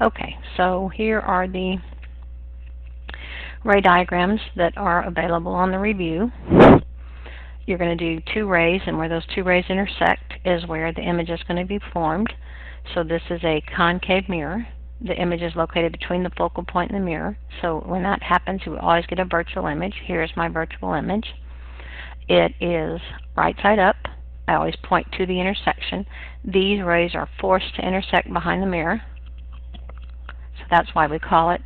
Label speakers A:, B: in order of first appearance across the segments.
A: Okay, so here are the ray diagrams that are available on the review. You're going to do two rays, and where those two rays intersect is where the image is going to be formed. So this is a concave mirror. The image is located between the focal point and the mirror. So when that happens, you always get a virtual image. Here's my virtual image. It is right side up. I always point to the intersection. These rays are forced to intersect behind the mirror. So that's why we call it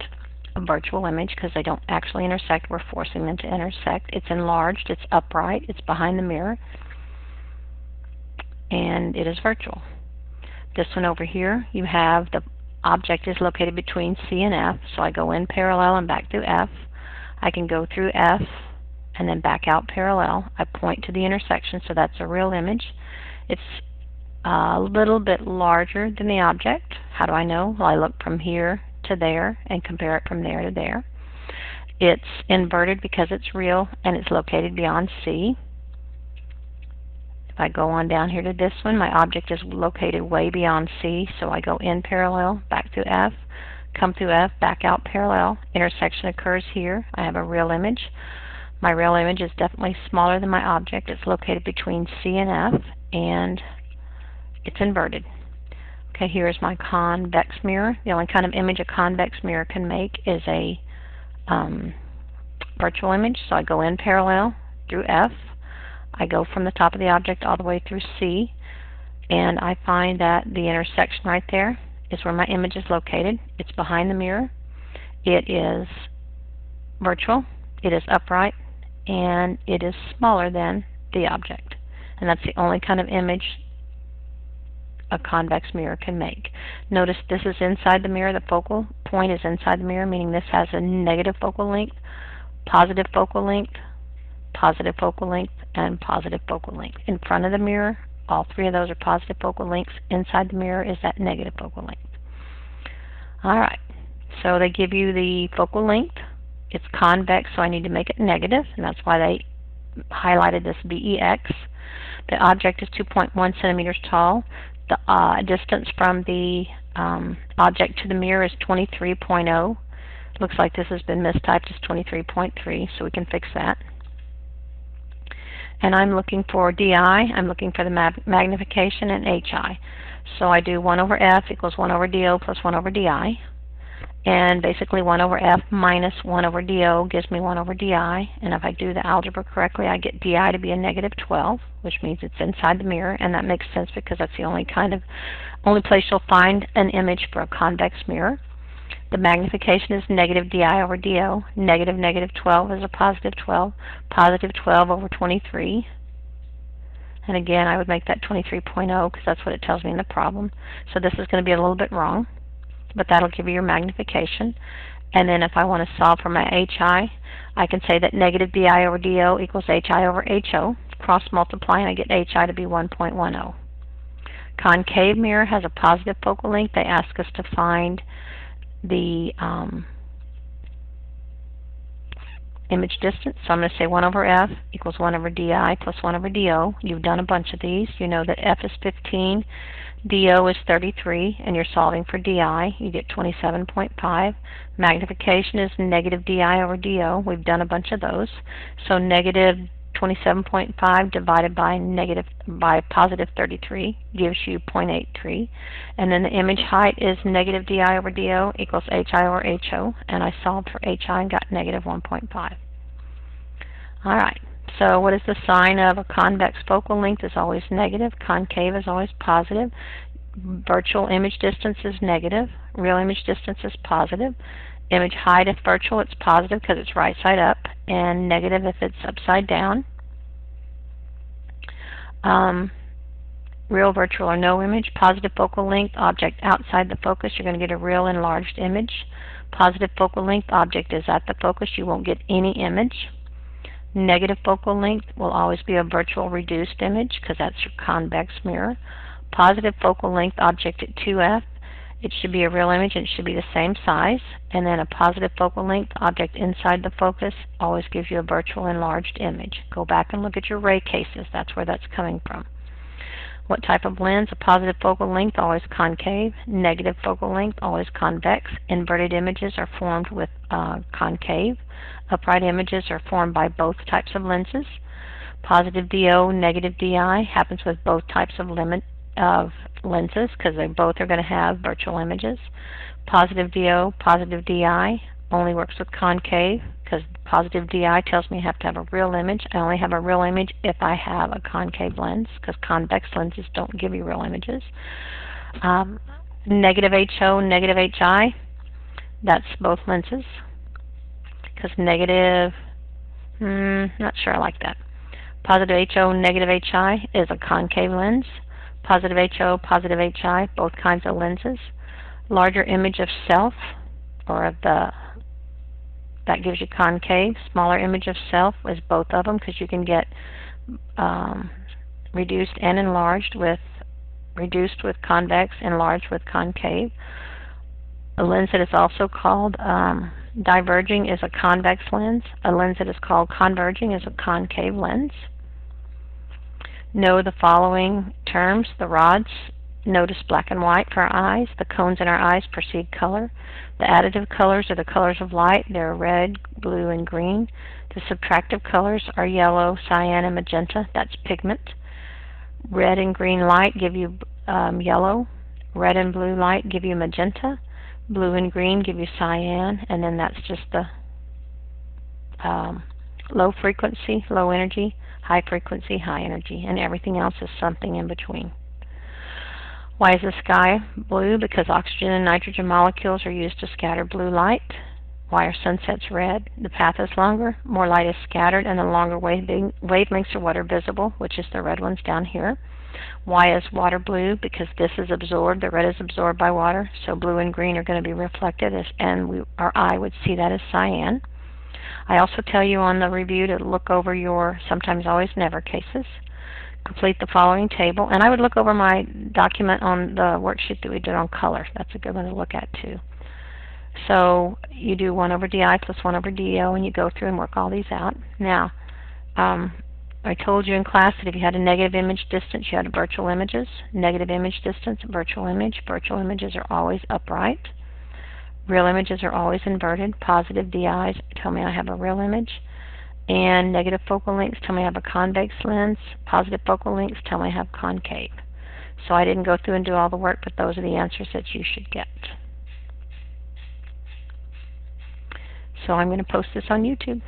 A: a virtual image, because they don't actually intersect. We're forcing them to intersect. It's enlarged, it's upright, it's behind the mirror, and it is virtual. This one over here, you have the object is located between C and F, so I go in parallel and back through F. I can go through F and then back out parallel. I point to the intersection, so that's a real image. It's a little bit larger than the object. How do I know? Well, I look from here to there and compare it from there to there. It's inverted because it's real and it's located beyond C. If I go on down here to this one, my object is located way beyond C, so I go in parallel, back through F, come through F, back out parallel. Intersection occurs here. I have a real image. My real image is definitely smaller than my object. It's located between C and F, and it's inverted. Okay, here's my convex mirror. The only kind of image a convex mirror can make is a virtual image. So I go in parallel through F. I go from the top of the object all the way through C, and I find that the intersection right there is where my image is located. It's behind the mirror. It is virtual. It is upright, and it is smaller than the object. And that's the only kind of image a convex mirror can make. Notice this is inside the mirror. The focal point is inside the mirror, meaning this has a negative focal length, positive focal length, positive focal length, and positive focal length. In front of the mirror, all three of those are positive focal lengths. Inside the mirror is that negative focal length. Alright, so they give you the focal length. It's convex, so I need to make it negative, and that's why they highlighted this VEX. The object is 2.1 centimeters tall. The distance from the object to the mirror is 23.0. Looks like this has been mistyped as 23.3, so we can fix that. And I'm looking for DI. I'm looking for the magnification and HI. So I do 1 over F equals 1 over DO plus 1 over DI. And basically 1 over F minus 1 over DO gives me 1 over DI. And if I do the algebra correctly, I get DI to be a negative 12, which means it's inside the mirror. And that makes sense because that's the only place you'll find an image for a convex mirror. The magnification is negative DI over DO. Negative negative 12 is a positive 12. Positive 12 over 23. And again, I would make that 23.0 because that's what it tells me in the problem. So this is going to be a little bit wrong, but that'll give you your magnification. And then if I want to solve for my HI, I can say that negative DI over DO equals HI over HO. Cross multiply and I get HI to be 1.10. Concave mirror has a positive focal length. They ask us to find the image distance. So I'm going to say 1 over F equals 1 over DI plus 1 over DO. You've done a bunch of these. You know that F is 15, DO is 33, and you're solving for DI. You get 27.5. Magnification is negative DI over DO. We've done a bunch of those. So negative 27.5 divided by positive 33 gives you 0.83. And then the image height is negative DI over DO equals HI over HO. And I solved for HI and got negative 1.5. Alright, so what is the sign of a convex focal length? Is always negative. Concave is always positive. Virtual image distance is negative. Real image distance is positive. Image height, if virtual, it's positive because it's right side up, and negative if it's upside down. Real, virtual, or no image. Positive focal length, object outside the focus, you're going to get a real enlarged image. Positive focal length, object is at the focus, you won't get any image. Negative focal length will always be a virtual reduced image because that's your convex mirror. Positive focal length, object at 2F, it should be a real image and it should be the same size. And then a positive focal length, object inside the focus, always gives you a virtual enlarged image. Go back and look at your ray cases. That's where that's coming from. What type of lens? A positive focal length, always concave. Negative focal length, always convex. Inverted images are formed with concave. Upright images are formed by both types of lenses. Positive DO, negative DI happens with both types of lenses because they both are going to have virtual images. Positive DO, positive DI only works with concave because positive DI tells me I have to have a real image. I only have a real image if I have a concave lens because convex lenses don't give you real images. Negative HO, negative HI, that's both lenses because negative, not sure I like that. Positive HO, negative HI is a concave lens. Positive HO, positive HI, both kinds of lenses. Larger image of self, or of that gives you concave. Smaller image of self is both of them because you can get reduced and enlarged with reduced with convex, enlarged with concave. A lens that is also called diverging is a convex lens. A lens that is called converging is a concave lens. Know the following terms. The rods, notice black and white for our eyes. The cones in our eyes perceive color. The additive colors are the colors of light. They're red, blue, and green. The subtractive colors are yellow, cyan, and magenta. That's pigment. Red and green light give you yellow. Red and blue light give you magenta. Blue and green give you cyan. And then that's just the low frequency, low energy, high frequency, high energy. And everything else is something in between. Why is the sky blue? Because oxygen and nitrogen molecules are used to scatter blue light. Why are sunsets red? The path is longer, more light is scattered, and the longer wavelengths are what are visible, which is the red ones down here. Why is water blue? Because this is absorbed, the red is absorbed by water, so blue and green are going to be reflected, and our eye would see that as cyan. I also tell you on the review to look over your sometimes, always, never cases. Complete the following table, and I would look over my document on the worksheet that we did on color. That's a good one to look at too. So you do 1 over DI plus 1 over DO, and you go through and work all these out. Now, I told you in class that if you had a negative image distance, you had virtual images. Negative image distance, virtual image. Virtual images are always upright. Real images are always inverted. Positive DIs tell me I have a real image. And negative focal lengths tell me I have a convex lens. Positive focal lengths tell me I have concave. So I didn't go through and do all the work, but those are the answers that you should get. So I'm going to post this on YouTube.